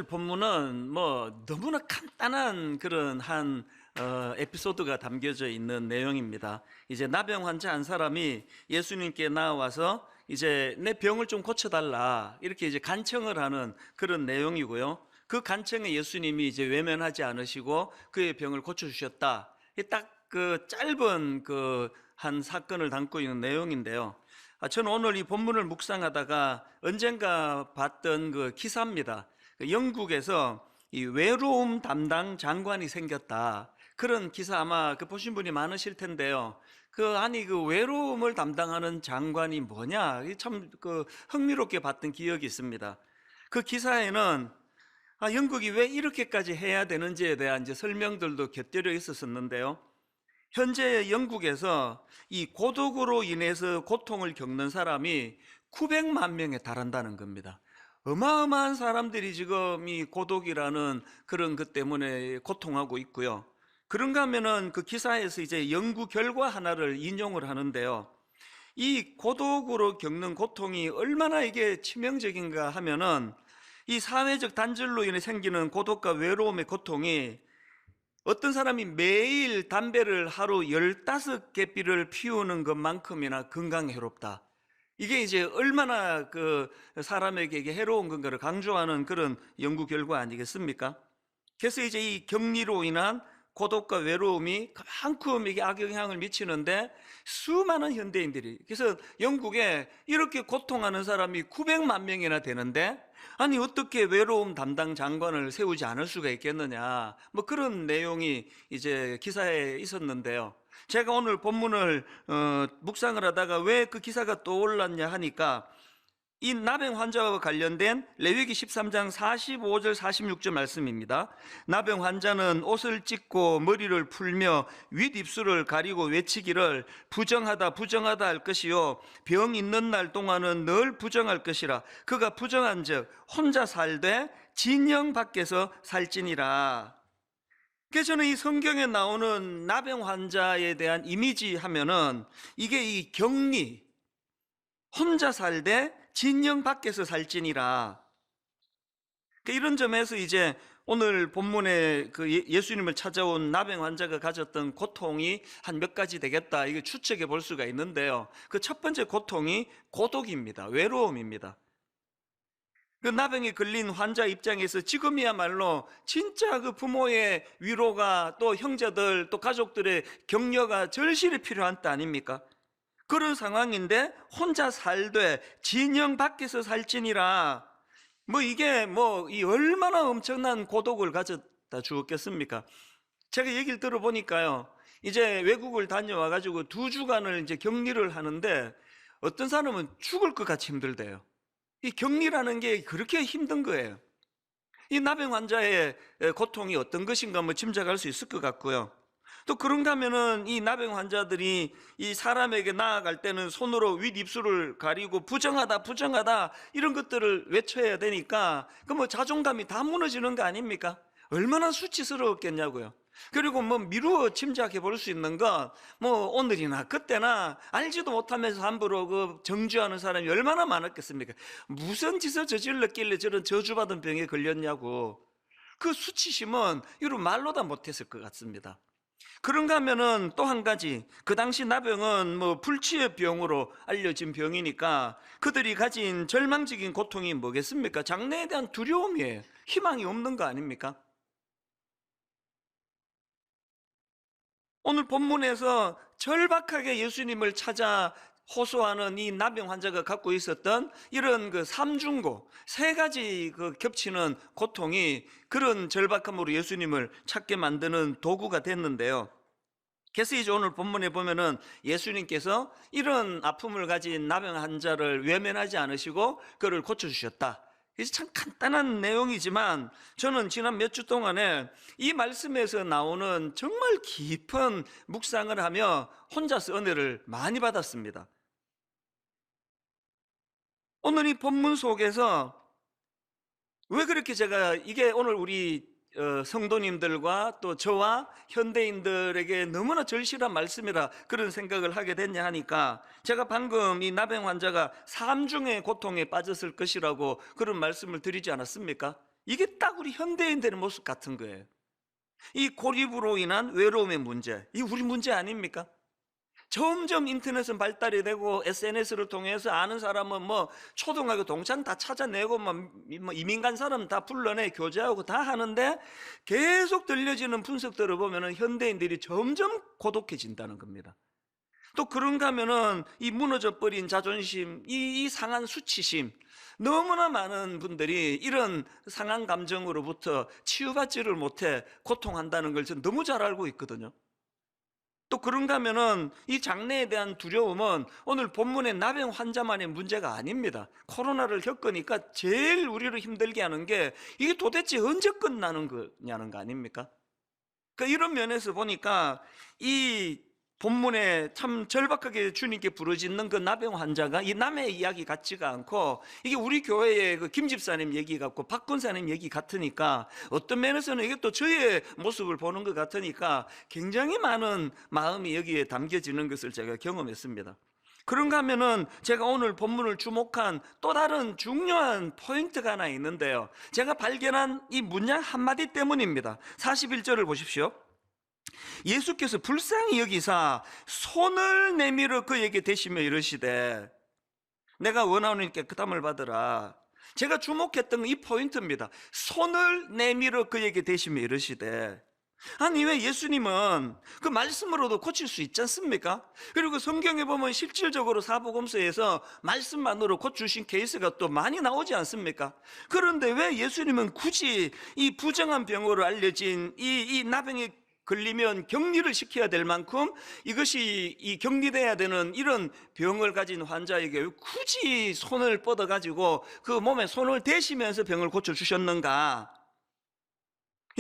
본문은 뭐 너무나 간단한 그런 한 에피소드가 담겨져 있는 내용입니다. 이제 나병 환자 한 사람이 예수님께 나와서 이제 내 병을 좀 고쳐달라 이렇게 이제 간청을 하는 그런 내용이고요. 그 간청에 예수님이 이제 외면하지 않으시고 그의 병을 고쳐주셨다. 딱 그 짧은 그 한 사건을 담고 있는 내용인데요. 저는 오늘 이 본문을 묵상하다가 언젠가 봤던 그 기사입니다. 영국에서 이 외로움 담당 장관이 생겼다. 그런 기사 아마 보신 분이 많으실 텐데요. 그 외로움을 담당하는 장관이 뭐냐? 참 흥미롭게 봤던 기억이 있습니다. 그 기사에는 영국이 왜 이렇게까지 해야 되는지에 대한 이제 설명들도 곁들여 있었는데요. 현재 영국에서 이 고독으로 인해서 고통을 겪는 사람이 900만 명에 달한다는 겁니다. 어마어마한 사람들이 지금 이 고독이라는 그런 것 때문에 고통하고 있고요. 그런가 하면은 그 기사에서 이제 연구 결과 하나를 인용을 하는데요. 이 고독으로 겪는 고통이 얼마나 이게 치명적인가 하면은 이 사회적 단절로 인해 생기는 고독과 외로움의 고통이 어떤 사람이 매일 담배를 하루 15개비를 피우는 것만큼이나 건강에 해롭다. 이게 이제 얼마나 그 사람에게 해로운 건가를 강조하는 그런 연구 결과 아니겠습니까? 그래서 이제 이 격리로 인한 고독과 외로움이 그만큼 이게 악영향을 미치는데 수많은 현대인들이, 그래서 영국에 이렇게 고통하는 사람이 900만 명이나 되는데 아니 어떻게 외로움 담당 장관을 세우지 않을 수가 있겠느냐, 뭐 그런 내용이 이제 기사에 있었는데요. 제가 오늘 본문을 묵상을 하다가 왜 그 기사가 떠올랐냐 하니까 이 나병 환자와 관련된 레위기 13장 45절 46절 말씀입니다. 나병 환자는 옷을 찢고 머리를 풀며 윗입술을 가리고 외치기를 부정하다 부정하다 할 것이요 병 있는 날 동안은 늘 부정할 것이라. 그가 부정한즉 혼자 살되 진영 밖에서 살지니라. 그래서 저는 이 성경에 나오는 나병 환자에 대한 이미지 하면은 이게 이 격리, 혼자 살되 진영 밖에서 살지니라. 이런 점에서 이제 오늘 본문에 그 예수님을 찾아온 나병 환자가 가졌던 고통이 한 몇 가지 되겠다, 이게 추측해 볼 수가 있는데요. 그 첫 번째 고통이 고독입니다. 외로움입니다. 그 나병에 걸린 환자 입장에서 지금이야말로 진짜 그 부모의 위로가, 또 형제들, 또 가족들의 격려가 절실히 필요한 때 아닙니까? 그런 상황인데 혼자 살되 진영 밖에서 살지니라. 뭐 이게 뭐 이 얼마나 엄청난 고독을 가졌다 주었겠습니까? 제가 얘기를 들어보니까요, 이제 외국을 다녀와 가지고 2주간을 이제 격리를 하는데 어떤 사람은 죽을 것 같이 힘들대요. 이 격리라는 게 그렇게 힘든 거예요. 이 나병 환자의 고통이 어떤 것인가 뭐 짐작할 수 있을 것 같고요. 또 그런가 하면은 이 나병 환자들이 이 사람에게 나아갈 때는 손으로 윗입술을 가리고 부정하다 부정하다 이런 것들을 외쳐야 되니까 그 뭐 자존감이 다 무너지는 거 아닙니까? 얼마나 수치스러웠겠냐고요. 그리고 뭐 미루어 짐작해 볼 수 있는 건 뭐 오늘이나 그때나 알지도 못하면서 함부로 그 정죄하는 사람이 얼마나 많았겠습니까? 무슨 짓을 저질렀길래 저런 저주받은 병에 걸렸냐고. 그 수치심은 이런 말로 다 못했을 것 같습니다. 그런가 하면은 또 한 가지, 그 당시 나병은 뭐 불치의 병으로 알려진 병이니까 그들이 가진 절망적인 고통이 뭐겠습니까? 장래에 대한 두려움이에요. 희망이 없는 거 아닙니까? 오늘 본문에서 절박하게 예수님을 찾아 호소하는 이 나병 환자가 갖고 있었던 이런 그 삼중고, 세 가지 그 겹치는 고통이 그런 절박함으로 예수님을 찾게 만드는 도구가 됐는데요. 그래서 이제 오늘 본문에 보면은 예수님께서 이런 아픔을 가진 나병 환자를 외면하지 않으시고 그를 고쳐주셨다. 이게 참 간단한 내용이지만 저는 지난 몇 주 동안에 이 말씀에서 나오는 정말 깊은 묵상을 하며 혼자서 은혜를 많이 받았습니다. 오늘 이 본문 속에서 왜 그렇게 제가 이게 오늘 우리 성도님들과 또 저와 현대인들에게 너무나 절실한 말씀이라 그런 생각을 하게 됐냐 하니까, 제가 방금 이 나병 환자가 3중의 고통에 빠졌을 것이라고 그런 말씀을 드리지 않았습니까? 이게 딱 우리 현대인들의 모습 같은 거예요. 이 고립으로 인한 외로움의 문제, 이 우리 문제 아닙니까? 점점 인터넷은 발달이 되고 SNS를 통해서 아는 사람은 뭐 초등학교 동창 다 찾아내고 뭐 이민 간 사람 다 불러내 교제하고 다 하는데, 계속 들려지는 분석들을 보면은 현대인들이 점점 고독해진다는 겁니다. 또 그런가 하면은 이 무너져 버린 자존심, 이 상한 수치심, 너무나 많은 분들이 이런 상한 감정으로부터 치유받지를 못해 고통한다는 걸 저는 너무 잘 알고 있거든요. 또 그런가 하면은 이 장래에 대한 두려움은 오늘 본문의 나병 환자만의 문제가 아닙니다. 코로나를 겪으니까 제일 우리를 힘들게 하는 게 이게 도대체 언제 끝나는 거냐는 거 아닙니까? 그러니까 이런 면에서 보니까 이 본문에 참 절박하게 주님께 부르짖는 그 나병 환자가 이 남의 이야기 같지가 않고, 이게 우리 교회의 그 김 집사님 얘기 같고 박 권사님 얘기 같으니까, 어떤 면에서는 이게 또 저의 모습을 보는 것 같으니까 굉장히 많은 마음이 여기에 담겨지는 것을 제가 경험했습니다. 그런가 하면은 제가 오늘 본문을 주목한 또 다른 중요한 포인트가 하나 있는데요, 제가 발견한 이 문장 한마디 때문입니다. 41절을 보십시오. 예수께서 불쌍히 여기사 손을 내밀어 그에게 대시며 이르시되 내가 원하오니 깨끗함을 받으라. 제가 주목했던 이 포인트입니다. 손을 내밀어 그에게 대시며 이르시되. 아니, 왜 예수님은 그 말씀으로도 고칠 수 있지 않습니까? 그리고 성경에 보면 실질적으로 사복음서에서 말씀만으로 고치신 케이스가 또 많이 나오지 않습니까? 그런데 왜 예수님은 굳이 이 부정한 병으로 알려진 이 나병에 걸리면 격리를 시켜야 될 만큼 이것이 이 격리돼야 되는 이런 병을 가진 환자에게 굳이 손을 뻗어가지고 그 몸에 손을 대시면서 병을 고쳐주셨는가?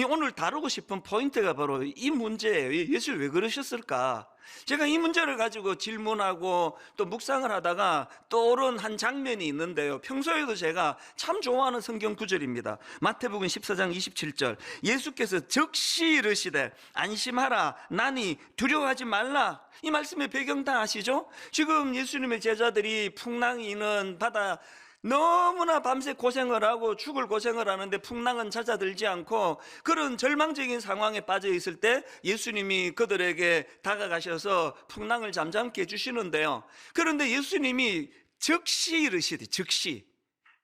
오늘 다루고 싶은 포인트가 바로 이 문제예요. 예수 왜 그러셨을까? 제가 이 문제를 가지고 질문하고 또 묵상을 하다가 떠오른 한 장면이 있는데요, 평소에도 제가 참 좋아하는 성경 구절입니다. 마태복음 14장 27절, 예수께서 즉시 이르시되 안심하라 나니 두려워하지 말라. 이 말씀의 배경 다 아시죠? 지금 예수님의 제자들이 풍랑이 있는 바다 너무나 밤새 고생을 하고 죽을 고생을 하는데 풍랑은 잦아들지 않고 그런 절망적인 상황에 빠져 있을 때 예수님이 그들에게 다가가셔서 풍랑을 잠잠케 해주시는데요, 그런데 예수님이 즉시 이르시되, 즉시,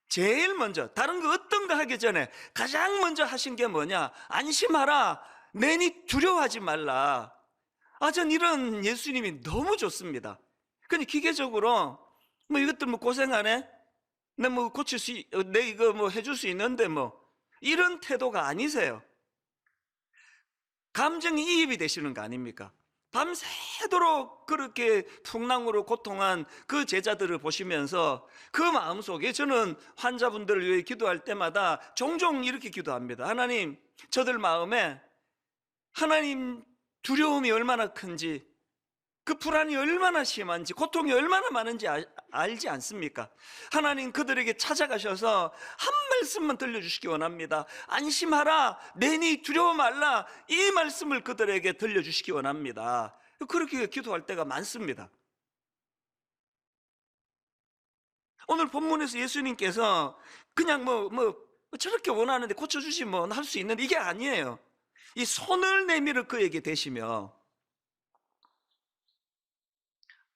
제일 먼저 다른 거 어떤 거 하기 전에 가장 먼저 하신 게 뭐냐? 안심하라, 내니 두려워하지 말라. 전 이런 예수님이 너무 좋습니다. 근데 기계적으로 뭐 이것들 뭐 고생하네, 내 뭐 고칠 내 이거 뭐 해줄 수 있는데 뭐 이런 태도가 아니세요. 감정이 이입이 되시는 거 아닙니까? 밤새도록 그렇게 풍랑으로 고통한 그 제자들을 보시면서 그 마음속에 저는 환자분들을 위해 기도할 때마다 종종 이렇게 기도합니다. 하나님, 저들 마음에 하나님 두려움이 얼마나 큰지, 그 불안이 얼마나 심한지, 고통이 얼마나 많은지 알지 않습니까? 하나님, 그들에게 찾아가셔서 한 말씀만 들려주시기 원합니다. 안심하라, 내니 두려워 말라, 이 말씀을 그들에게 들려주시기 원합니다. 그렇게 기도할 때가 많습니다. 오늘 본문에서 예수님께서 그냥 저렇게 원하는데 고쳐주시 뭐 할 수 있는데 이게 아니에요. 이 손을 내밀어 그에게 대시며,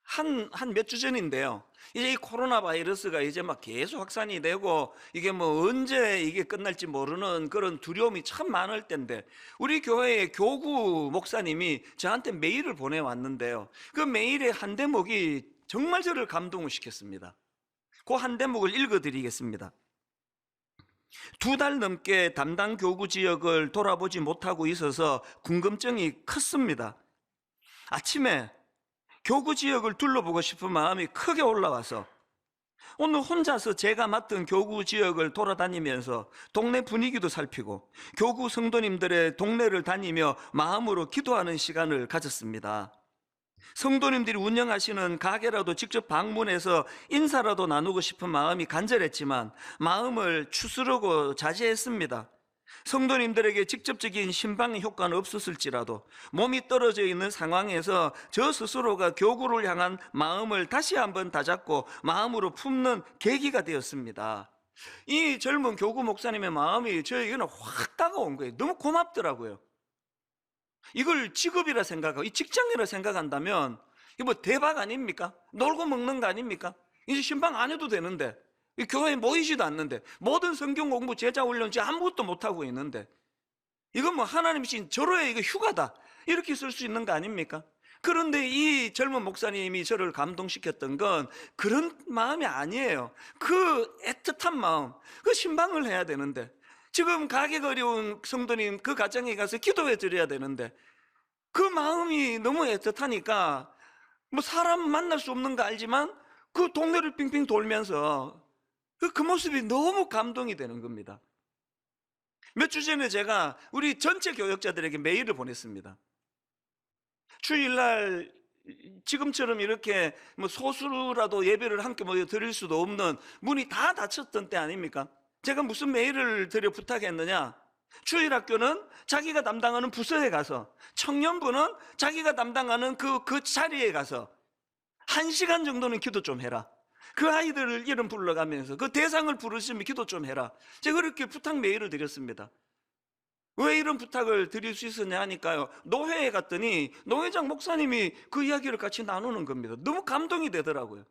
한 몇 주 전인데요, 이제 이 코로나 바이러스가 이제 막 계속 확산이 되고 이게 뭐 언제 이게 끝날지 모르는 그런 두려움이 참 많을 때인데, 우리 교회의 교구 목사님이 저한테 메일을 보내왔는데요, 그 메일의 한 대목이 정말 저를 감동을 시켰습니다. 그 한 대목을 읽어드리겠습니다. 2달 넘게 담당 교구 지역을 돌아보지 못하고 있어서 궁금증이 컸습니다. 아침에 교구 지역을 둘러보고 싶은 마음이 크게 올라와서 오늘 혼자서 제가 맡은 교구 지역을 돌아다니면서 동네 분위기도 살피고 교구 성도님들의 동네를 다니며 마음으로 기도하는 시간을 가졌습니다. 성도님들이 운영하시는 가게라도 직접 방문해서 인사라도 나누고 싶은 마음이 간절했지만 마음을 추스르고 자제했습니다. 성도님들에게 직접적인 신방의 효과는 없었을지라도 몸이 떨어져 있는 상황에서 저 스스로가 교구를 향한 마음을 다시 한번 다잡고 마음으로 품는 계기가 되었습니다. 이 젊은 교구 목사님의 마음이 저에게는 확 다가온 거예요. 너무 고맙더라고요. 이걸 직업이라 생각하고 이 직장이라 생각한다면 이거 뭐 대박 아닙니까? 놀고 먹는 거 아닙니까? 이제 신방 안 해도 되는데, 이 교회에 모이지도 않는데, 모든 성경 공부 제자 훈련지 아무것도 못하고 있는데, 이건 뭐 하나님 신 절호의 이거 휴가다 이렇게 쓸 수 있는 거 아닙니까? 그런데 이 젊은 목사님이 저를 감동시켰던 건 그런 마음이 아니에요. 그 애틋한 마음, 그 신방을 해야 되는데, 지금 가격 어려운 성도님 그 가정에 가서 기도해 드려야 되는데, 그 마음이 너무 애틋하니까 뭐 사람 만날 수 없는 거 알지만 그 동네를 빙빙 돌면서 그 모습이 너무 감동이 되는 겁니다. 몇 주 전에 제가 우리 전체 교역자들에게 메일을 보냈습니다. 주일날 지금처럼 이렇게 뭐 소수라도 예배를 함께 모여 드릴 수도 없는 문이 다 닫혔던 때 아닙니까? 제가 무슨 메일을 드려 부탁했느냐? 주일학교는 자기가 담당하는 부서에 가서, 청년부는 자기가 담당하는 그 자리에 가서 1시간 정도는 기도 좀 해라. 그 아이들을 이름 불러가면서 그 대상을 부르시면 기도 좀 해라. 제가 그렇게 부탁 메일을 드렸습니다. 왜 이런 부탁을 드릴 수 있었냐 하니까요, 노회에 갔더니 노회장 목사님이 그 이야기를 같이 나누는 겁니다. 너무 감동이 되더라고요.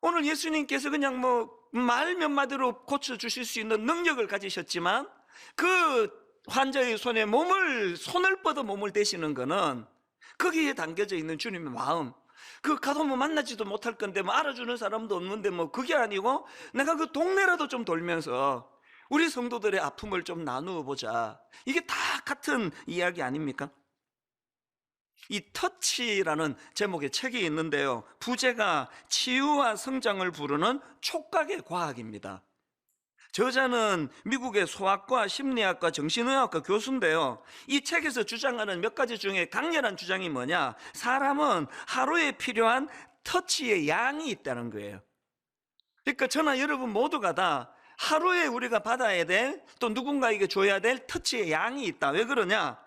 오늘 예수님께서 그냥 뭐 말 몇 마디로 고쳐주실 수 있는 능력을 가지셨지만 그 환자의 손에 손을 뻗어 몸을 대시는 거는 거기에 담겨져 있는 주님의 마음, 그 가도 만나지도 못할 건데 뭐 알아주는 사람도 없는데 뭐 그게 아니고 내가 그 동네라도 좀 돌면서 우리 성도들의 아픔을 좀 나누어 보자. 이게 다 같은 이야기 아닙니까? 이 터치라는 제목의 책이 있는데요, 부제가 치유와 성장을 부르는 촉각의 과학입니다. 저자는 미국의 소아과, 심리학과, 정신의학과 교수인데요, 이 책에서 주장하는 몇 가지 중에 강렬한 주장이 뭐냐, 사람은 하루에 필요한 터치의 양이 있다는 거예요. 그러니까 저나 여러분 모두가 다 하루에 우리가 받아야 될, 또 누군가에게 줘야 될 터치의 양이 있다. 왜 그러냐?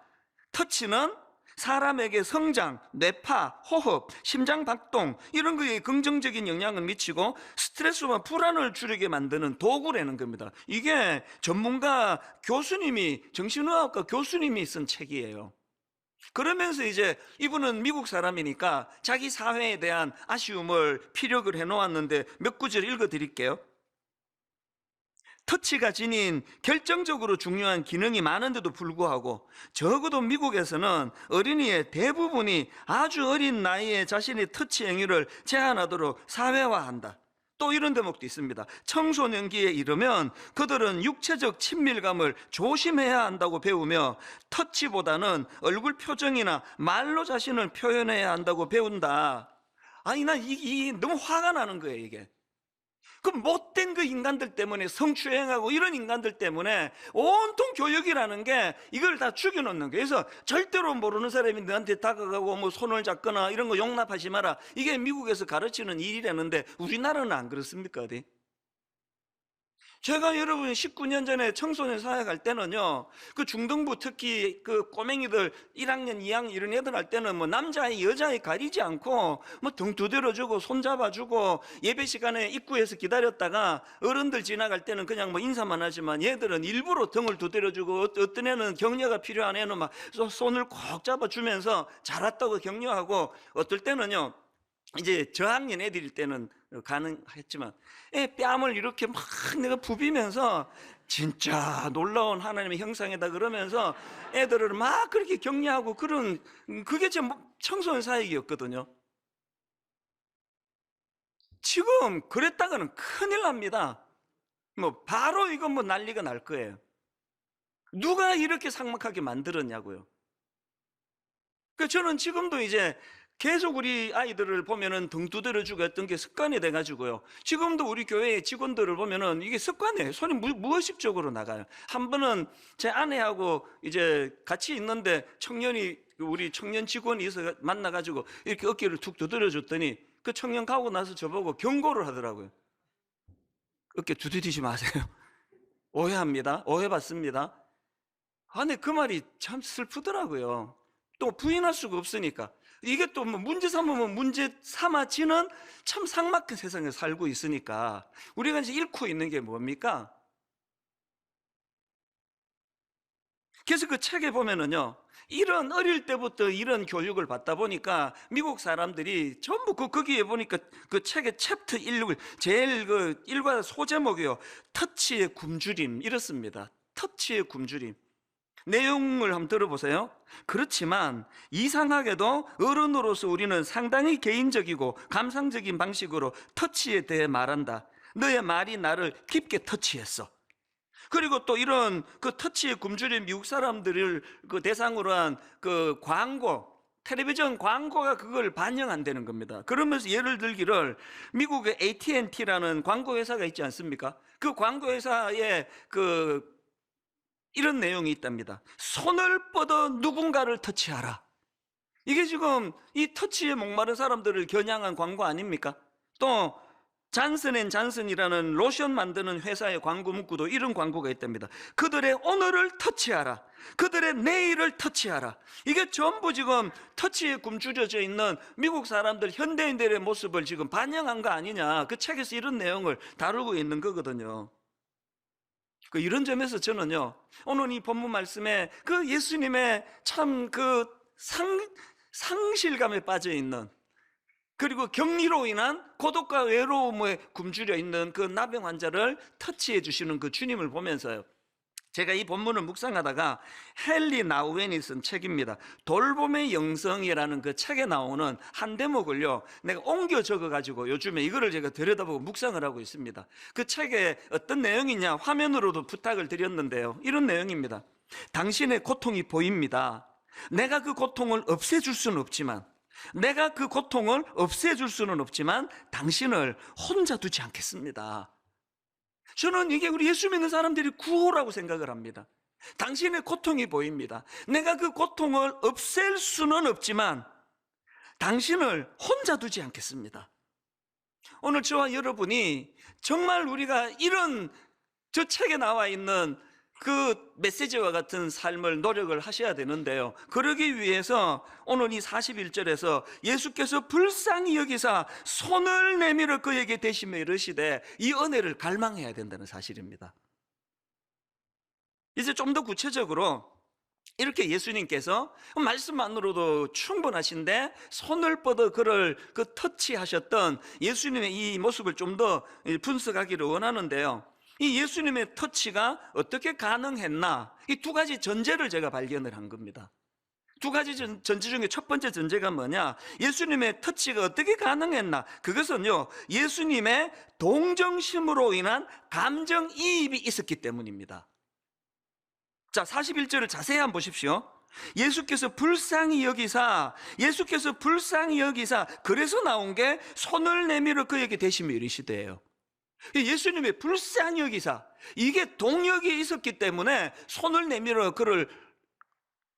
터치는 사람에게 성장, 뇌파, 호흡, 심장 박동 이런 거에 긍정적인 영향을 미치고 스트레스와 불안을 줄이게 만드는 도구라는 겁니다. 이게 전문가 교수님이, 정신의학과 교수님이 쓴 책이에요. 그러면서 이제 이분은 미국 사람이니까 자기 사회에 대한 아쉬움을 피력을 해놓았는데 몇 구절 읽어드릴게요. 터치가 지닌 결정적으로 중요한 기능이 많은데도 불구하고 적어도 미국에서는 어린이의 대부분이 아주 어린 나이에 자신의 터치 행위를 제한하도록 사회화한다. 또 이런 대목도 있습니다. 청소년기에 이르면 그들은 육체적 친밀감을 조심해야 한다고 배우며 터치보다는 얼굴 표정이나 말로 자신을 표현해야 한다고 배운다. 아니 난 너무 화가 나는 거예요 이게. 그 못된 그 인간들 때문에, 성추행하고 이런 인간들 때문에 온통 교육이라는 게 이걸 다 죽여놓는 거예요. 그래서 절대로 모르는 사람이 너한테 다가가고 뭐 손을 잡거나 이런 거 용납하지 마라. 이게 미국에서 가르치는 일이라는데 우리나라는 안 그렇습니까? 어디? 제가 여러분 19년 전에 청소년 사회 갈 때는요, 그 중등부 특히 그 꼬맹이들 1학년 2학년 이런 애들 할 때는 뭐 남자애 여자애 가리지 않고 뭐 등 두드려주고 손잡아주고, 예배 시간에 입구에서 기다렸다가 어른들 지나갈 때는 그냥 뭐 인사만 하지만 얘들은 일부러 등을 두드려주고, 어떤 애는 격려가 필요한 애는 막 손을 꼭 잡아주면서 잘 왔다고 격려하고, 어떨 때는요 이제 저학년 애들일 때는 가능했지만 뺨을 이렇게 막 내가 부비면서 진짜 놀라운 하나님의 형상이다 그러면서 애들을 막 그렇게 격려하고, 그런 그게 제 청소년 사역이었거든요. 지금 그랬다가는 큰일 납니다. 뭐 바로 이건 뭐 난리가 날 거예요. 누가 이렇게 삭막하게 만들었냐고요. 그 저는 지금도 이제 계속 우리 아이들을 보면은 등 두드려주고 했던 게 습관이 돼가지고요, 지금도 우리 교회 직원들을 보면은 이게 습관이에요. 손이 무의식적으로 나가요. 한 번은 제 아내하고 이제 같이 있는데 우리 청년 직원이 있어 만나가지고 이렇게 어깨를 툭 두드려줬더니 그 청년 가고 나서 저보고 경고를 하더라고요. 어깨 두드리지 마세요. 오해합니다. 오해받습니다. 아, 근데 그 말이 참 슬프더라고요. 또 부인할 수가 없으니까. 이게 또 뭐 문제 삼으면 문제 삼아지는 참 삭막한 세상에 살고 있으니까 우리가 이제 잃고 있는 게 뭡니까? 그래서 그 책에 보면은요, 이런 어릴 때부터 이런 교육을 받다 보니까 미국 사람들이 전부 거기에 보니까 그 책의 챕터 1, 제일 그 일과 소제목이요, 터치의 굶주림, 이렇습니다. 터치의 굶주림. 내용을 한번 들어보세요. 그렇지만 이상하게도 어른으로서 우리는 상당히 개인적이고 감상적인 방식으로 터치에 대해 말한다. 너의 말이 나를 깊게 터치했어. 그리고 또 이런 그 터치에 굶주린 미국 사람들을 그 대상으로 한 그 광고, 텔레비전 광고가 그걸 반영한다는 겁니다. 그러면서 예를 들기를 미국의 AT&T라는 광고 회사가 있지 않습니까? 그 광고 회사에 그 이런 내용이 있답니다. 손을 뻗어 누군가를 터치하라. 이게 지금 이 터치에 목마른 사람들을 겨냥한 광고 아닙니까? 또 잔슨앤잔슨이라는 로션 만드는 회사의 광고 문구도 이런 광고가 있답니다. 그들의 오늘을 터치하라. 그들의 내일을 터치하라. 이게 전부 지금 터치에 굶주려져 있는 미국 사람들, 현대인들의 모습을 지금 반영한 거 아니냐. 그 책에서 이런 내용을 다루고 있는 거거든요. 이런 점에서 저는요, 오늘 이 본문 말씀에 그 예수님의 참 그 상실감에 빠져 있는, 그리고 격리로 인한 고독과 외로움에 굶주려 있는 그 나병 환자를 터치해 주시는 그 주님을 보면서요, 제가 이 본문을 묵상하다가 헨리 나우엔이 쓴 책입니다. 돌봄의 영성이라는 그 책에 나오는 한 대목을요, 내가 옮겨 적어가지고 요즘에 이거를 제가 들여다보고 묵상을 하고 있습니다. 그 책에 어떤 내용이냐, 화면으로도 부탁을 드렸는데요, 이런 내용입니다. 당신의 고통이 보입니다. 내가 그 고통을 없애줄 수는 없지만, 당신을 혼자 두지 않겠습니다. 저는 이게 우리 예수 믿는 사람들이 구호라고 생각을 합니다. 당신의 고통이 보입니다. 내가 그 고통을 없앨 수는 없지만 당신을 혼자 두지 않겠습니다. 오늘 저와 여러분이 정말 우리가 이런 저 책에 나와 있는 그 메시지와 같은 삶을 노력을 하셔야 되는데요, 그러기 위해서 오늘 이 41절에서 예수께서 불쌍히 여기사 손을 내밀어 그에게 대시며 이르시되, 이 은혜를 갈망해야 된다는 사실입니다. 이제 좀 더 구체적으로 이렇게 예수님께서 말씀만으로도 충분하신데 손을 뻗어 그를 그 터치하셨던 예수님의 이 모습을 좀 더 분석하기를 원하는데요, 이 예수님의 터치가 어떻게 가능했나, 이 두 가지 전제를 제가 발견을 한 겁니다. 두 가지 전제 중에 첫 번째 전제가 뭐냐, 예수님의 터치가 어떻게 가능했나, 그것은요, 예수님의 동정심으로 인한 감정이입이 있었기 때문입니다. 자, 41절을 자세히 한번 보십시오. 예수께서 불쌍히 여기사, 그래서 나온 게 손을 내밀어 그에게 대시며 이르시되예요. 예수님의 불쌍히 여기사, 이게 동력이 있었기 때문에 손을 내밀어 그를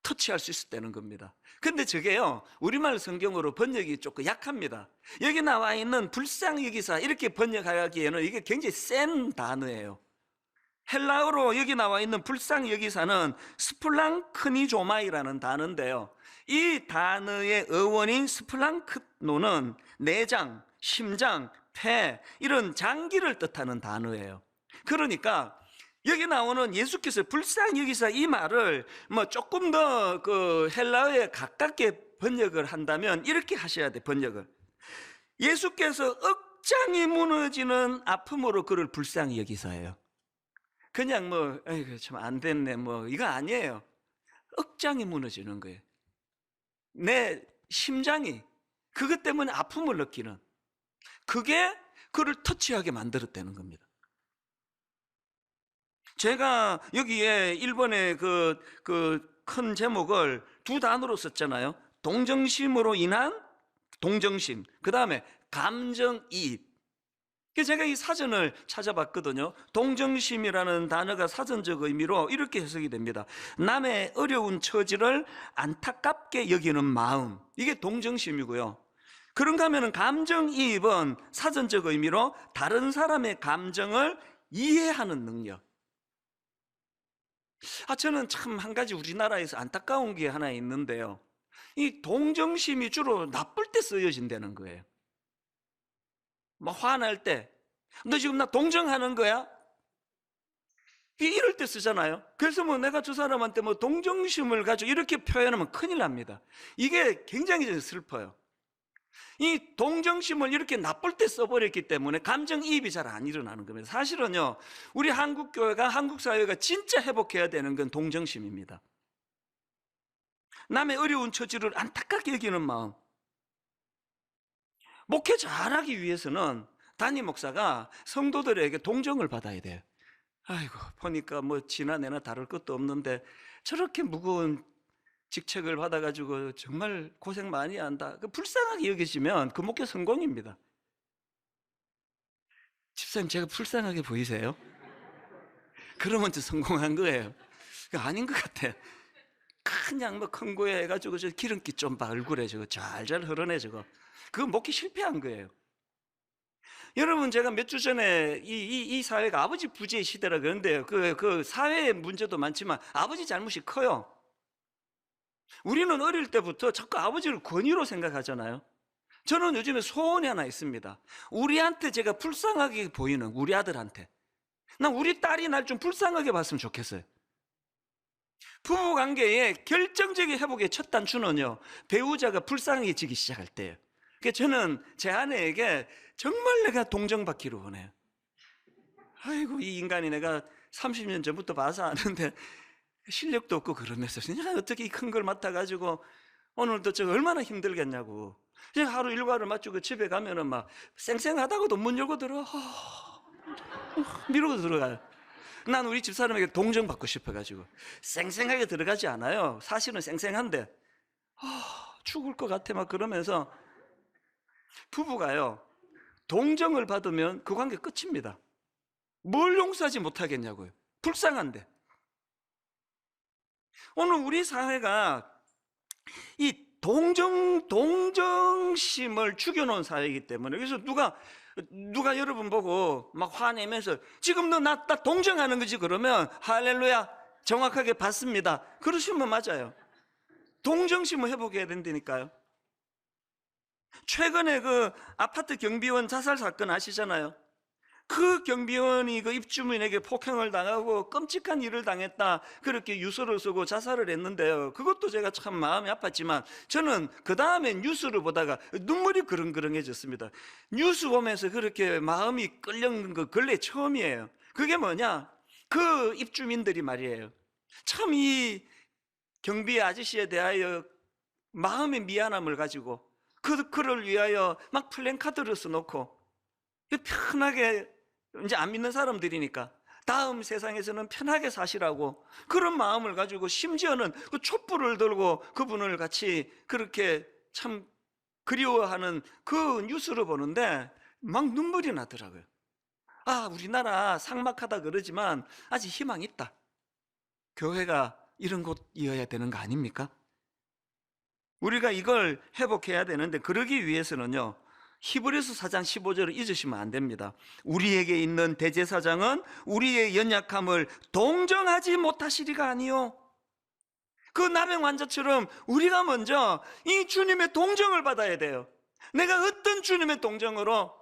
터치할 수 있었다는 겁니다. 근데 저게요, 우리말 성경으로 번역이 조금 약합니다. 여기 나와 있는 불쌍히 여기사 이렇게 번역하기에는 이게 굉장히 센 단어예요. 헬라어로 여기 나와 있는 불쌍히 여기사는 스플랑크니조마이라는 단어인데요, 이 단어의 어원인 스플랑크노는 내장, 심장, 폐, 이런 장기를 뜻하는 단어예요. 그러니까 여기 나오는 예수께서 불쌍히 여기사, 이 말을 뭐 조금 더 그 헬라어에 가깝게 번역을 한다면 이렇게 하셔야 돼. 번역을, 예수께서 억장이 무너지는 아픔으로 그를 불쌍히 여기사예요. 그냥 뭐 에이구 참 안 됐네 뭐 이거 아니에요. 억장이 무너지는 거예요. 내 심장이 그것 때문에 아픔을 느끼는, 그게 그를 터치하게 만들었다는 겁니다. 제가 여기에 1번의 그 큰 제목을 두 단어로 썼잖아요. 동정심으로 인한 동정심, 그 다음에 감정이입. 제가 이 사전을 찾아봤거든요. 동정심이라는 단어가 사전적 의미로 이렇게 해석이 됩니다. 남의 어려운 처지를 안타깝게 여기는 마음, 이게 동정심이고요. 그런가 하면 감정이입은 사전적 의미로 다른 사람의 감정을 이해하는 능력. 저는 참 한 가지 우리나라에서 안타까운 게 하나 있는데요, 이 동정심이 주로 나쁠 때 쓰여진다는 거예요. 막 화날 때, 너 지금 나 동정하는 거야? 이럴 때 쓰잖아요. 그래서 뭐 내가 저 사람한테 뭐 동정심을 가지고 이렇게 표현하면 큰일 납니다. 이게 굉장히 슬퍼요. 이 동정심을 이렇게 나쁠 때 써버렸기 때문에 감정이입이 잘 안 일어나는 겁니다. 사실은요, 우리 한국 교회가, 한국 사회가 진짜 회복해야 되는 건 동정심입니다. 남의 어려운 처지를 안타깝게 여기는 마음. 목회 잘하기 위해서는 담임 목사가 성도들에게 동정을 받아야 돼요. 아이고, 보니까 뭐 지나내나 다를 것도 없는데 저렇게 무거운 직책을 받아가지고 정말 고생 많이 한다. 불쌍하게 여기시면 그 목회 성공입니다. 집사님, 제가 불쌍하게 보이세요? 그러면 저 성공한 거예요. 아닌 것 같아. 그냥 뭐 큰 거에 해가지고 저 기름기 좀 봐, 얼굴에 저거 잘잘 흐르네 저거. 그거 목회 실패한 거예요. 여러분, 제가 몇 주 전에 이 사회가 아버지 부재의 시대라 그러는데요. 그 사회의 문제도 많지만 아버지 잘못이 커요. 우리는 어릴 때부터 자꾸 아버지를 권위로 생각하잖아요. 저는 요즘에 소원이 하나 있습니다. 우리한테 제가 불쌍하게 보이는 우리 아들한테, 난 우리 딸이 날 좀 불쌍하게 봤으면 좋겠어요. 부부관계의 결정적인 회복의 첫 단추는요, 배우자가 불쌍해지기 시작할 때예요. 그래서 저는 제 아내에게 정말 내가 동정받기를 원해요. 아이고, 이 인간이 내가 30년 전부터 봐서 아는데 실력도 없고 그러면서 그냥 어떻게 이 큰 걸 맡아가지고 오늘도 저 얼마나 힘들겠냐고. 그냥 하루 일과를 마치고 집에 가면은 막 쌩쌩하다고도 문 열고 들어, 미루고 들어가요. 난 우리 집사람에게 동정받고 싶어가지고 쌩쌩하게 들어가지 않아요. 사실은 쌩쌩한데 죽을 것 같아 막 그러면서. 부부가요, 동정을 받으면 그 관계 끝입니다. 뭘 용서하지 못하겠냐고요. 불쌍한데. 오늘 우리 사회가 이 동정심을 죽여놓은 사회이기 때문에, 그래서 누가 여러분 보고 막 화내면서 지금 너 나 동정하는 거지 그러면 할렐루야, 정확하게 받습니다. 그러시면 맞아요. 동정심을 회복해야 된다니까요. 최근에 그 아파트 경비원 자살 사건 아시잖아요. 그 경비원이 그 입주민에게 폭행을 당하고 끔찍한 일을 당했다, 그렇게 유서를 쓰고 자살을 했는데요. 그것도 제가 참 마음이 아팠지만 저는 그 다음에 뉴스를 보다가 눈물이 그릉그릉해졌습니다. 뉴스 보면서 그렇게 마음이 끌려는 거 근래 처음이에요. 그게 뭐냐, 그 입주민들이 말이에요, 참 이 경비 아저씨에 대하여 마음의 미안함을 가지고 그를 위하여 막 플랜카드를 써놓고 편하게, 이제 안 믿는 사람들이니까 다음 세상에서는 편하게 사시라고 그런 마음을 가지고, 심지어는 그 촛불을 들고 그분을 같이 그렇게 참 그리워하는 그 뉴스를 보는데 막 눈물이 나더라고요. 아, 우리나라 삭막하다 그러지만 아직 희망이 있다. 교회가 이런 곳이어야 되는 거 아닙니까? 우리가 이걸 회복해야 되는데, 그러기 위해서는요, 히브리서 4장 15절을 잊으시면 안 됩니다. 우리에게 있는 대제사장은 우리의 연약함을 동정하지 못하시리가 아니요. 그 나병 환자처럼 우리가 먼저 이 주님의 동정을 받아야 돼요. 내가 어떤 주님의 동정으로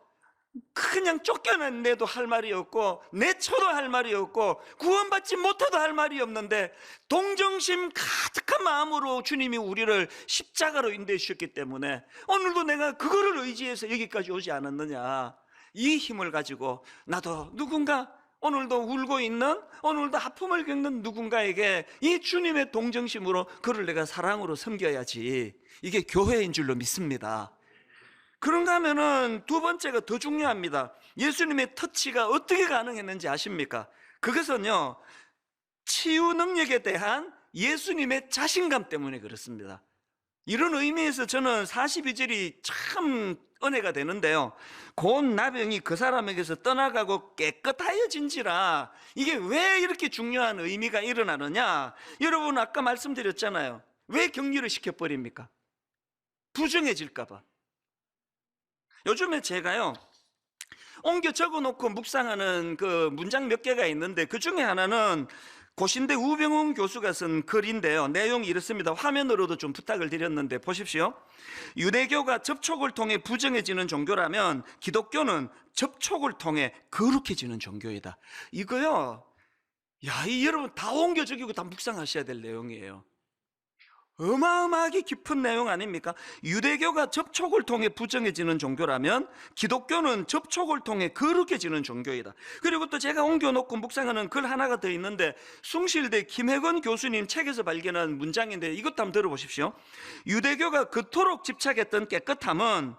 그냥 쫓겨났는데도 할 말이 없고 내쳐도 할 말이 없고 구원받지 못해도 할 말이 없는데, 동정심 가득한 마음으로 주님이 우리를 십자가로 인도해 주셨기 때문에 오늘도 내가 그거를 의지해서 여기까지 오지 않았느냐, 이 힘을 가지고 나도 누군가, 오늘도 울고 있는, 오늘도 아픔을 겪는 누군가에게 이 주님의 동정심으로 그를 내가 사랑으로 섬겨야지, 이게 교회인 줄로 믿습니다. 그런가 하면은 두 번째가 더 중요합니다. 예수님의 터치가 어떻게 가능했는지 아십니까? 그것은요, 치유 능력에 대한 예수님의 자신감 때문에 그렇습니다. 이런 의미에서 저는 42절이 참 은혜가 되는데요, 곧 나병이 그 사람에게서 떠나가고 깨끗하여진지라. 이게 왜 이렇게 중요한 의미가 일어나느냐, 여러분 아까 말씀드렸잖아요. 왜 격리를 시켜버립니까? 부정해질까 봐. 요즘에 제가요, 옮겨 적어놓고 묵상하는 그 문장 몇 개가 있는데 그 중에 하나는 고신대 우병웅 교수가 쓴 글인데요, 내용이 이렇습니다. 화면으로도 좀 부탁을 드렸는데 보십시오. 유대교가 접촉을 통해 부정해지는 종교라면 기독교는 접촉을 통해 거룩해지는 종교이다. 이거요, 이 여러분 다 옮겨적이고 다 묵상하셔야 될 내용이에요. 어마어마하게 깊은 내용 아닙니까? 유대교가 접촉을 통해 부정해지는 종교라면 기독교는 접촉을 통해 거룩해지는 종교이다. 그리고 또 제가 옮겨놓고 묵상하는 글 하나가 더 있는데, 숭실대 김혜건 교수님 책에서 발견한 문장인데 이것도 한번 들어보십시오. 유대교가 그토록 집착했던 깨끗함은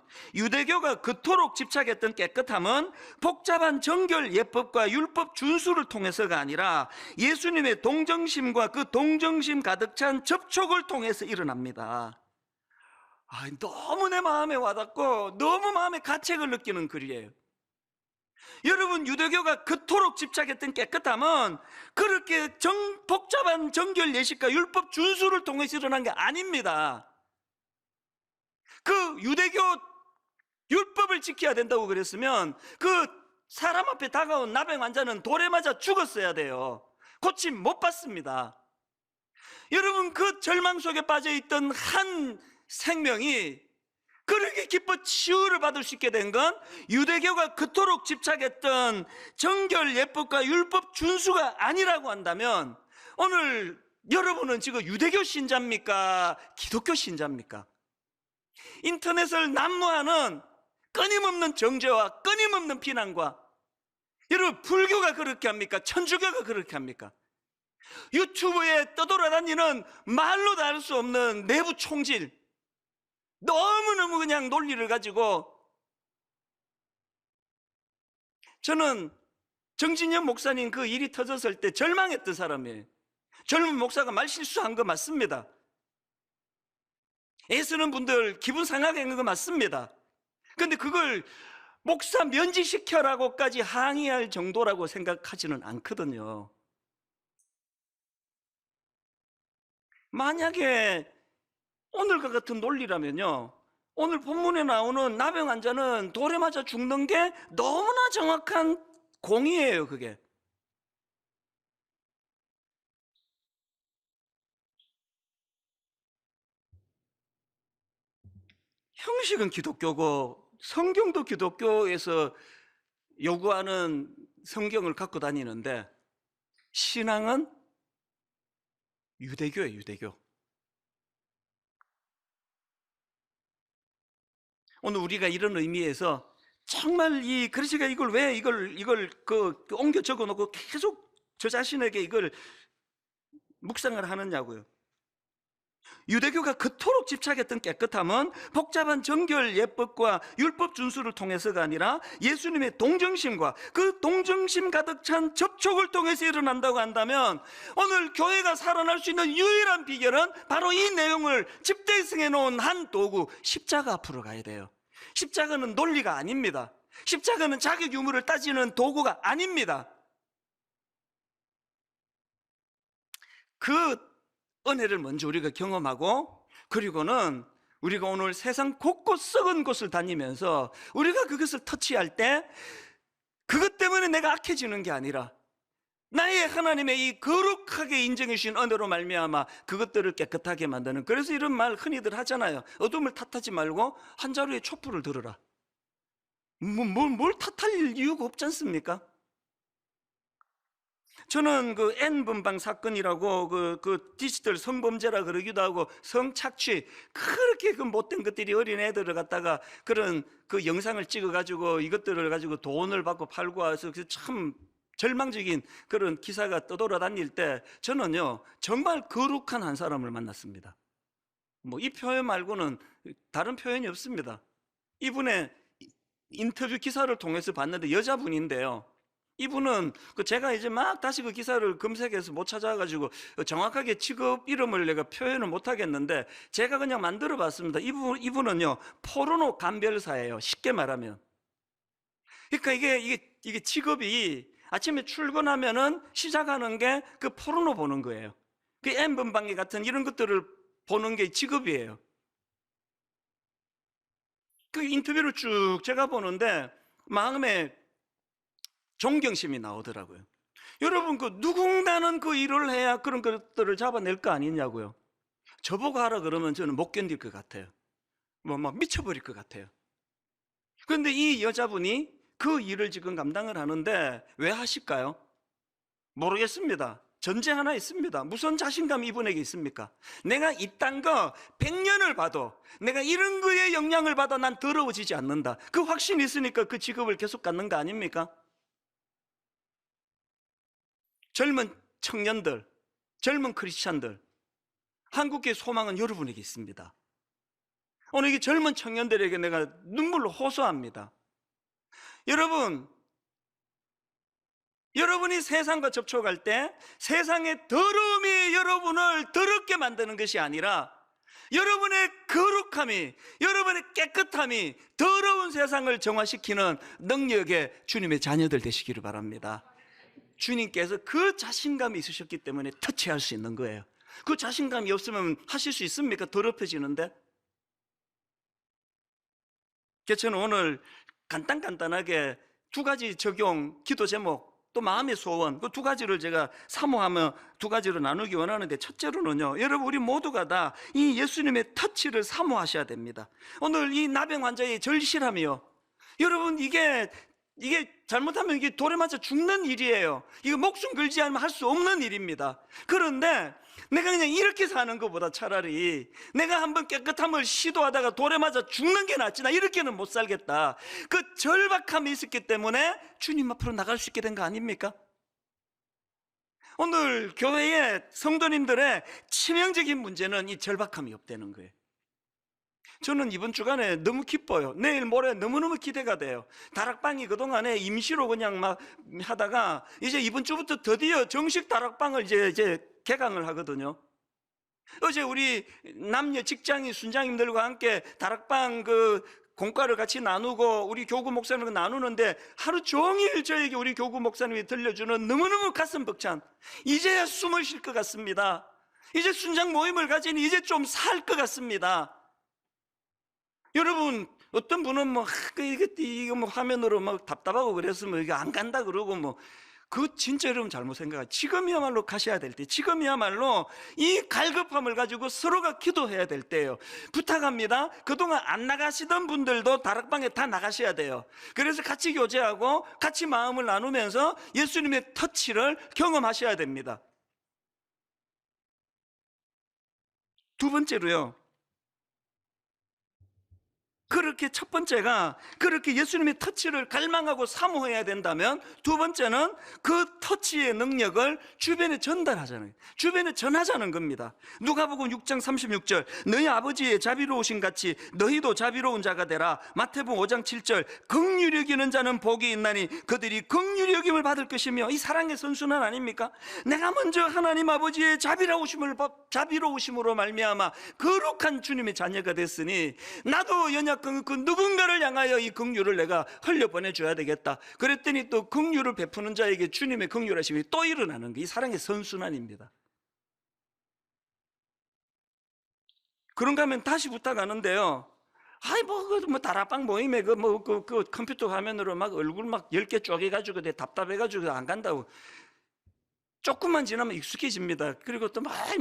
복잡한 정결 예법과 율법 준수를 통해서가 아니라 예수님의 동정심과 그 동정심 가득 찬 접촉을 통해서 일어납니다. 너무 내 마음에 와닿고 너무 마음에 가책을 느끼는 글이에요. 여러분, 유대교가 그토록 집착했던 깨끗함은 그렇게 복잡한 정결 예식과 율법 준수를 통해서 일어난 게 아닙니다. 그 유대교 율법을 지켜야 된다고 그랬으면 그 사람 앞에 다가온 나병 환자는 돌에 맞아 죽었어야 돼요. 고침 못 받습니다. 여러분, 그 절망 속에 빠져있던 한 생명이 그렇게 기뻐 치유를 받을 수 있게 된 건 유대교가 그토록 집착했던 정결 예법과 율법 준수가 아니라고 한다면, 오늘 여러분은 지금 유대교 신자입니까? 기독교 신자입니까? 인터넷을 난무하는 끊임없는 정죄와 끊임없는 비난과, 여러분, 불교가 그렇게 합니까? 천주교가 그렇게 합니까? 유튜브에 떠돌아다니는 말로 다 할 수 없는 내부 총질, 너무너무 그냥 논리를 가지고. 저는 정진영 목사님 그 일이 터졌을 때 절망했던 사람이에요. 젊은 목사가 말 실수한 거 맞습니다. 애쓰는 분들 기분 상하게 하는 거 맞습니다. 근데 그걸 목사 면직시켜라고까지 항의할 정도라고 생각하지는 않거든요. 만약에 오늘과 같은 논리라면요, 오늘 본문에 나오는 나병 환자는 돌에 맞아 죽는 게 너무나 정확한 공의예요. 그게 형식은 기독교고 성경도 기독교에서 요구하는 성경을 갖고 다니는데, 신앙은 유대교예요. 유대교. 오늘 우리가 이런 의미에서 정말 그리스가 이걸 왜 이걸 옮겨 적어 놓고 계속 저 자신에게 이걸 묵상을 하느냐고요. 유대교가 그토록 집착했던 깨끗함은 복잡한 정결 예법과 율법 준수를 통해서가 아니라 예수님의 동정심과 그 동정심 가득 찬 접촉을 통해서 일어난다고 한다면, 오늘 교회가 살아날 수 있는 유일한 비결은 바로 이 내용을 집대성해 놓은 한 도구, 십자가 앞으로 가야 돼요. 십자가는 논리가 아닙니다. 십자가는 자격 유무를 따지는 도구가 아닙니다. 그 은혜를 먼저 우리가 경험하고, 그리고는 우리가 오늘 세상 곳곳 썩은 곳을 다니면서 우리가 그것을 터치할 때 그것 때문에 내가 악해지는 게 아니라 나의 하나님의 이 거룩하게 인정해 주신 은혜로 말미암아 그것들을 깨끗하게 만드는, 그래서 이런 말 흔히들 하잖아요. 어둠을 탓하지 말고 한 자루의 촛불을 들어라. 뭘 탓할 이유가 없지 않습니까? 저는 그 N번방 사건이라고 그 디지털 성범죄라 그러기도 하고 성착취, 그렇게 그 못된 것들이 어린 애들을 갖다가 그런 그 영상을 찍어가지고 이것들을 가지고 돈을 받고 팔고 와서 참 절망적인 그런 기사가 떠돌아다닐 때, 저는요 정말 거룩한 한 사람을 만났습니다. 이 표현 말고는 다른 표현이 없습니다. 이분의 인터뷰 기사를 통해서 봤는데 여자분인데요, 이분은 제가 이제 막 다시 그 기사를 검색해서 못 찾아가지고 정확하게 직업 이름을 내가 표현을 못 하겠는데 제가 그냥 만들어 봤습니다. 이분은요 포르노 감별사예요, 쉽게 말하면. 그러니까 이게 직업이 아침에 출근하면은 시작하는 게 그 포르노 보는 거예요. 그 N번방기 같은 이런 것들을 보는 게 직업이에요. 그 인터뷰를 쭉 제가 보는데 마음에 존경심이 나오더라고요. 여러분, 그 누군가는 그 일을 해야 그런 것들을 잡아낼 거 아니냐고요. 저보고 하라 그러면 저는 못 견딜 것 같아요. 막 미쳐버릴 것 같아요. 그런데 이 여자분이 그 일을 지금 감당을 하는데 왜 하실까요? 모르겠습니다. 전제 하나 있습니다. 무슨 자신감이 이분에게 있습니까? 내가 이딴 거 100년을 봐도, 내가 이런 거에 영향을 받아 난 더러워지지 않는다. 그 확신이 있으니까 그 직업을 계속 갖는 거 아닙니까? 젊은 청년들, 젊은 크리스찬들, 한국의 소망은 여러분에게 있습니다. 오늘 이 젊은 청년들에게 내가 눈물로 호소합니다. 여러분이 세상과 접촉할 때 세상의 더러움이 여러분을 더럽게 만드는 것이 아니라 여러분의 거룩함이, 여러분의 깨끗함이 더러운 세상을 정화시키는 능력의 주님의 자녀들 되시기를 바랍니다. 주님께서 그 자신감이 있으셨기 때문에 터치할 수 있는 거예요. 그 자신감이 없으면 하실 수 있습니까? 더럽혀지는데. 그래서 저는 오늘 간단하게 두 가지 적용, 기도 제목, 또 마음의 소원, 그 두 가지를 제가 사모하며 두 가지로 나누기 원하는데, 첫째로는요, 여러분 우리 모두가 다 이 예수님의 터치를 사모하셔야 됩니다. 오늘 이 나병 환자의 절실함이요, 여러분 이게 잘못하면 이게 돌에 맞아 죽는 일이에요. 이거 목숨 걸지 않으면 할 수 없는 일입니다. 그런데 내가 그냥 이렇게 사는 것보다 차라리 내가 한번 깨끗함을 시도하다가 돌에 맞아 죽는 게 낫지, 나 이렇게는 못 살겠다. 그 절박함이 있었기 때문에 주님 앞으로 나갈 수 있게 된 거 아닙니까? 오늘 교회의 성도님들의 치명적인 문제는 이 절박함이 없다는 거예요. 저는 이번 주간에 너무 기뻐요. 내일 모레 너무너무 기대가 돼요. 다락방이 그동안에 임시로 그냥 막 하다가 이제 이번 주부터 드디어 정식 다락방을 이제 개강을 하거든요. 어제 우리 남녀 직장인 순장님들과 함께 다락방 그 공과를 같이 나누고 우리 교구 목사님과 나누는데, 하루 종일 저에게 우리 교구 목사님이 들려주는 너무너무 가슴 벅찬, 이제야 숨을 쉴 것 같습니다, 이제 순장 모임을 가지니 이제 좀 살 것 같습니다. 여러분, 어떤 분은 이거 화면으로 막 답답하고 그래서 이게 안 간다 그러고 그거 진짜 여러분 잘못 생각해요. 지금이야말로 가셔야 될 때, 지금이야말로 이 갈급함을 가지고 서로가 기도해야 될 때예요. 부탁합니다. 그동안 안 나가시던 분들도 다락방에 다 나가셔야 돼요. 그래서 같이 교제하고 같이 마음을 나누면서 예수님의 터치를 경험하셔야 됩니다. 두 번째로요, 그렇게 첫 번째가 그렇게 예수님의 터치를 갈망하고 사모해야 된다면, 두 번째는 그 터치의 능력을 주변에 전달하자는, 주변에 전하자는 겁니다. 누가복음 6장 36절, 너희 아버지의 자비로우신 같이 너희도 자비로운 자가 되라. 마태복음 5장 7절, 긍휼히 여기는 자는 복이 있나니 그들이 긍휼히 여김을 받을 것이며. 이 사랑의 선순환 아닙니까? 내가 먼저 하나님 아버지의 자비로우심으로 말미암아 거룩한 주님의 자녀가 됐으니 나도 연약 그 누군가를 향하여 이 긍휼을 내가 흘려보내줘야 되겠다. 그랬더니 또 긍휼을 베푸는 자에게 주님의 긍휼하심이 또 일어나는 게 이 사랑의 선순환입니다. 그런가 하면 다시 부탁하는데요, 다락방 모임에 그 컴퓨터 화면으로 막 얼굴 막 10개 쪼개가지고 내 답답해가지고 안 간다고. 조금만 지나면 익숙해집니다. 그리고 또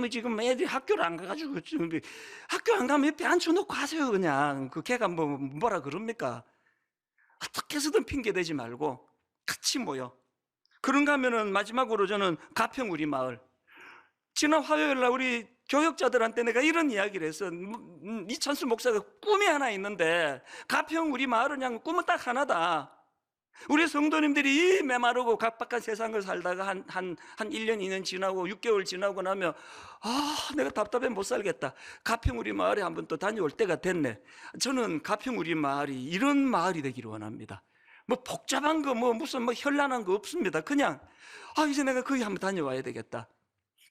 지금 애들이 학교를 안 가가지고, 학교 안 가면 옆에 앉혀놓고 하세요. 그냥 걔가 뭐라 그럽니까? 어떻게 해서든 핑계 대지 말고 같이 모여. 그런가 하면은 마지막으로 저는 가평 우리 마을, 지난 화요일 날 우리 교역자들한테 내가 이런 이야기를 했어. 이찬수 목사가 꿈이 하나 있는데, 가평 우리 마을은 그냥 꿈은 딱 하나다. 우리 성도님들이 이 메마르고 각박한 세상을 살다가 한 1년 2년 지나고 6개월 지나고 나면 내가 답답해 못 살겠다, 가평 우리 마을에 한번 또 다녀올 때가 됐네. 저는 가평 우리 마을이 이런 마을이 되기를 원합니다. 복잡한 거 무슨 현란한 거 없습니다. 그냥 이제 내가 거기 한번 다녀와야 되겠다.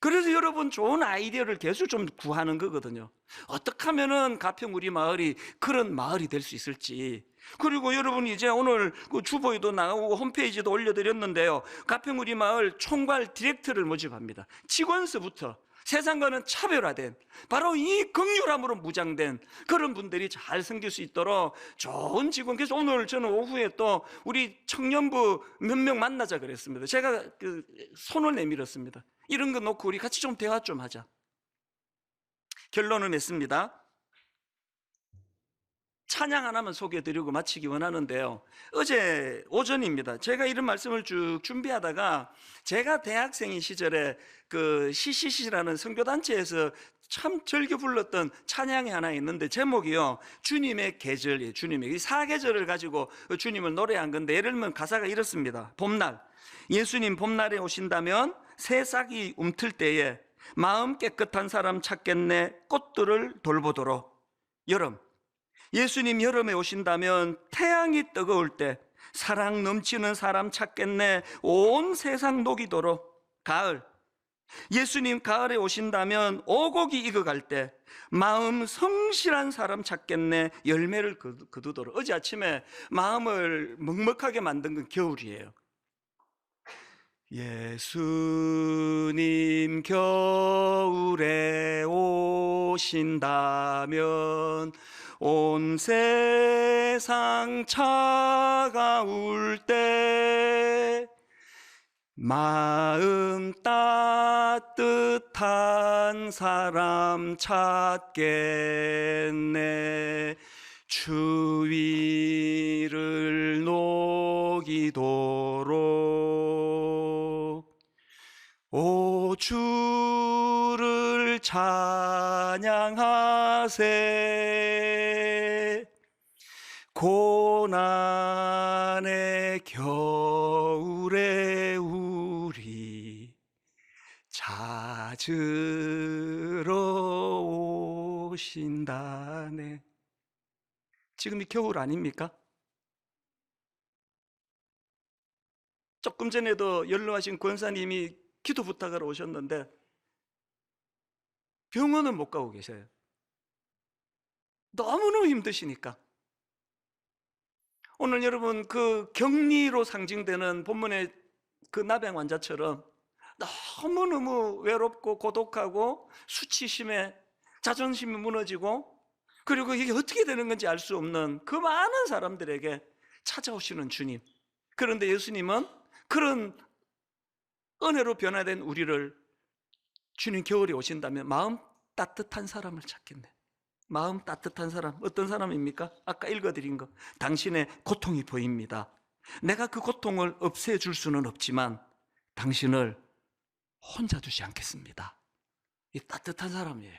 그래서 여러분 좋은 아이디어를 계속 좀 구하는 거거든요. 어떻게 하면은 가평 우리 마을이 그런 마을이 될 수 있을지. 그리고 여러분이 이제 오늘 그 주보에도 나오고 홈페이지도 올려드렸는데요, 가평 우리 마을 총괄 디렉터를 모집합니다. 직원서부터 세상과는 차별화된 바로 이 긍휼함으로 무장된 그런 분들이 잘 생길 수 있도록 좋은 직원. 그래서 오늘 저는 오후에 또 우리 청년부 몇 명 만나자 그랬습니다. 제가 그 손을 내밀었습니다. 이런 거 놓고 우리 같이 좀 대화 좀 하자. 결론을 냈습니다. 찬양 하나만 소개해드리고 마치기 원하는데요. 어제 오전입니다. 제가 이런 말씀을 쭉 준비하다가 제가 대학생인 시절에 그 CCC라는 선교단체에서 참 즐겨 불렀던 찬양이 하나 있는데 제목이요, 주님의 계절이에요. 주님의 이 사계절을 가지고 주님을 노래한 건데, 예를 들면 가사가 이렇습니다. 봄날, 예수님 봄날에 오신다면 새싹이 움틀 때에 마음 깨끗한 사람 찾겠네, 꽃들을 돌보도록. 여름, 예수님 여름에 오신다면 태양이 뜨거울 때 사랑 넘치는 사람 찾겠네, 온 세상 녹이도록. 가을, 예수님 가을에 오신다면 오곡이 익어갈 때 마음 성실한 사람 찾겠네, 열매를 거두도록. 어제 아침에 마음을 먹먹하게 만든 건 겨울이에요. 예수님 겨울에 오신다면 온 세상 차가울 때 마음 따뜻한 사람 찾겠네, 추위를 녹이도록. 오 주를 찬양하세, 고난의 겨울에 우리 찾으러 오신다네. 지금이 겨울 아닙니까? 조금 전에도 연로하신 권사님이 기도 부탁하러 오셨는데 병원은 못 가고 계세요. 너무너무 힘드시니까. 오늘 여러분 그 격리로 상징되는 본문의 그 나병 환자처럼 너무너무 외롭고 고독하고 수치심에 자존심이 무너지고, 그리고 이게 어떻게 되는 건지 알 수 없는 그 많은 사람들에게 찾아오시는 주님. 그런데 예수님은 그런 은혜로 변화된 우리를, 주님 겨울에 오신다면 마음 따뜻한 사람을 찾겠네. 마음 따뜻한 사람, 어떤 사람입니까? 아까 읽어드린 거, 당신의 고통이 보입니다. 내가 그 고통을 없애줄 수는 없지만 당신을 혼자 두지 않겠습니다. 이 따뜻한 사람이에요.